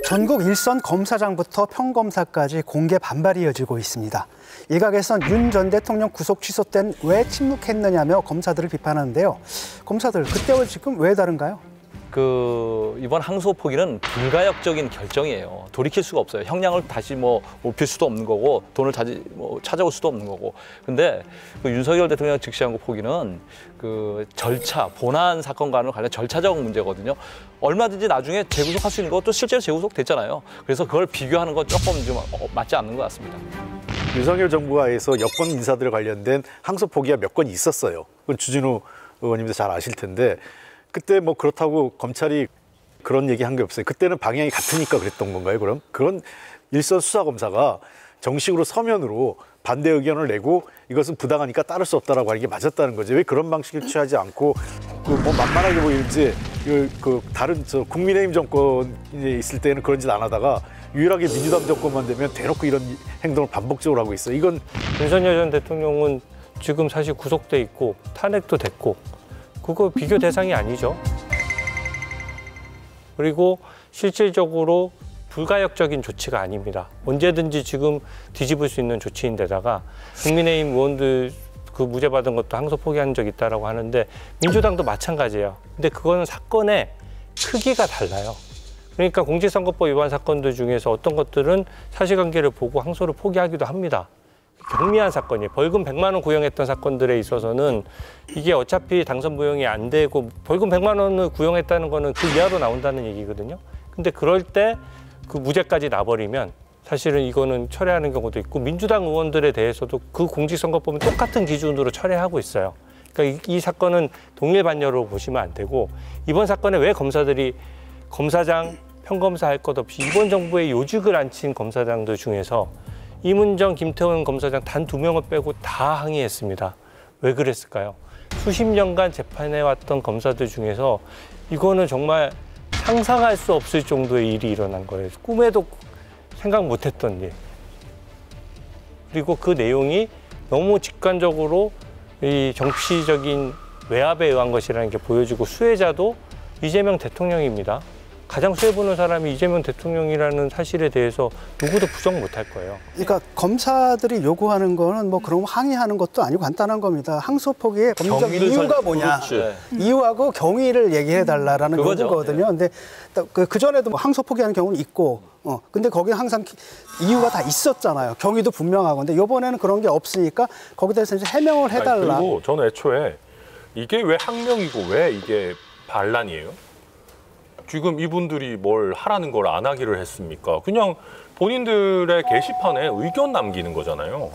전국 일선 검사장부터 평검사까지 공개 반발이 이어지고 있습니다. 일각에선 윤 전 대통령 구속 취소 땐 왜 침묵했느냐며 검사들을 비판하는데요. 검사들, 그때와 지금 왜 다른가요? 이번 항소 포기는 불가역적인 결정이에요. 돌이킬 수가 없어요. 형량을 다시 높일 수도 없는 거고 돈을 찾아올 수도 없는 거고. 근데 윤석열 대통령 즉시항고 포기는 절차, 본안 사건과는 관련 절차적 문제거든요. 얼마든지 나중에 재구속할 수 있는 것도 실제로 재구속됐잖아요. 그래서 그걸 비교하는 건 조금 좀 맞지 않는 것 같습니다. 윤석열 정부하에서 여권 인사들 관련된 항소 포기가 몇 건 있었어요. 그건 주진우 의원님도 잘 아실 텐데 그때 그렇다고 검찰이 그런 얘기 한 게 없어요. 그때는 방향이 같으니까 그랬던 건가요, 그럼? 그런 일선 수사검사가 정식으로 서면으로 반대 의견을 내고 이것은 부당하니까 따를 수 없다라고 하는 게 맞았다는 거죠. 왜 그런 방식을 취하지 않고 만만하게 보이는지 다른 국민의힘 정권에 있을 때는 그런 짓 안 하다가 유일하게 민주당 정권만 되면 대놓고 이런 행동을 반복적으로 하고 있어요. 이건 윤석열 전 대통령은 지금 사실 구속돼 있고 탄핵도 됐고 그거 비교 대상이 아니죠. 그리고 실질적으로 불가역적인 조치가 아닙니다. 언제든지 지금 뒤집을 수 있는 조치인데다가 국민의힘 의원들 무죄 받은 것도 항소 포기한 적 있다라고 하는데 민주당도 마찬가지예요. 근데 그거는 사건의 크기가 달라요. 그러니까 공직선거법 위반 사건들 중에서 어떤 것들은 사실관계를 보고 항소를 포기하기도 합니다. 경미한 사건이에요. 벌금 100만 원 구형했던 사건들에 있어서는 이게 어차피 당선 무효이 안 되고 벌금 100만 원을 구형했다는 거는 그 이하로 나온다는 얘기거든요. 근데 그럴 때 무죄까지 나버리면 사실은 이거는 철회하는 경우도 있고 민주당 의원들에 대해서도 그 공직선거법은 똑같은 기준으로 철회하고 있어요. 그러니까 이 사건은 동일 반열로 보시면 안 되고 이번 사건에 왜 검사들이 검사장, 평검사 할 것 없이 이번 정부의 요직을 앉힌 검사장들 중에서 이문정, 김태훈 검사장 단 2명을 빼고 다 항의했습니다. 왜 그랬을까요? 수십 년간 재판해왔던 검사들 중에서 이거는 정말 상상할 수 없을 정도의 일이 일어난 거예요. 꿈에도 생각 못했던 일. 그리고 그 내용이 너무 직관적으로 이 정치적인 외압에 의한 것이라는 게 보여지고 수혜자도 이재명 대통령입니다. 가장 수혜 보는 사람이 이재명 대통령이라는 사실에 대해서 누구도 부정 못할 거예요. 그러니까 검사들이 요구하는 거는 그런 항의하는 것도 아니고 간단한 겁니다. 항소 포기의 법적 이유가 뭐냐. 이유하고 경위를 얘기해달라는 거거든요. 근데 그전에도 항소 포기하는 경우는 있고 근데 거기는 항상 이유가 다 있었잖아요. 경위도 분명하고. 근데 이번에는 그런 게 없으니까 거기에 대해서 이제 해명을 해달라. 그리고 저는 애초에 이게 왜 항명이고 왜 이게 반란이에요? 지금 이분들이 뭘 하라는 걸 안 하기를 했습니까? 그냥 본인들의 게시판에 의견 남기는 거잖아요.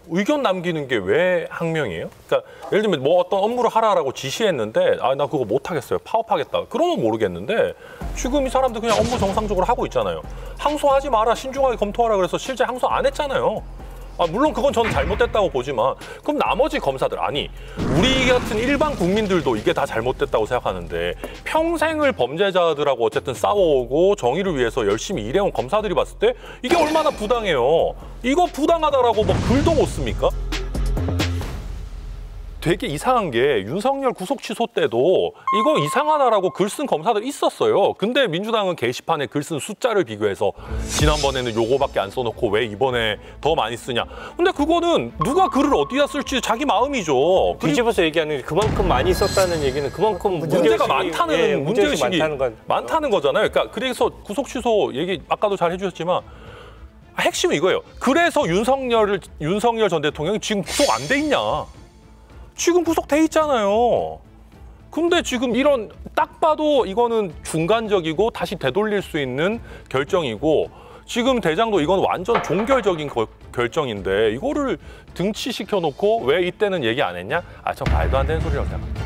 의견 남기는 게 왜 항명이에요? 그러니까 예를 들면 어떤 업무를 하라라고 지시했는데 나 그거 못 하겠어요. 파업하겠다. 그러면 모르겠는데 지금 이 사람들 그냥 업무 정상적으로 하고 있잖아요. 항소하지 마라. 신중하게 검토하라 그래서 실제 항소 안 했잖아요. 물론 그건 저는 잘못됐다고 보지만 그럼 나머지 검사들 우리 같은 일반 국민들도 이게 다 잘못됐다고 생각하는데 평생을 범죄자들하고 어쨌든 싸워오고 정의를 위해서 열심히 일해온 검사들이 봤을 때 이게 얼마나 부당해요. 이거 부당하다라고 글도 못 씁니까? 되게 이상한 게 윤석열 구속 취소 때도 이거 이상하다라고 글 쓴 검사들 있었어요. 근데 민주당은 게시판에 글 쓴 숫자를 비교해서 지난번에는 요거밖에 안 써놓고 왜 이번에 더 많이 쓰냐. 근데 그거는 누가 글을 어디다 쓸지 자기 마음이죠. 뒤집어서 얘기하는 게 그만큼 많이 썼다는 얘기는 그만큼 문제가 많다는 문제의식이 많다는 거잖아요. 그러니까 그래서 구속 취소 얘기 아까도 잘 해주셨지만 핵심은 이거예요. 그래서 윤석열 전 대통령이 지금 구속 안 돼 있냐. 지금 구속돼 있잖아요. 근데 지금 이런 딱 봐도 이거는 중간적이고 다시 되돌릴 수 있는 결정이고 지금 대장도 이건 완전 종결적인 결정인데 이거를 등치시켜놓고 왜 이때는 얘기 안 했냐? 전 말도 안 되는 소리라고 생각합니다.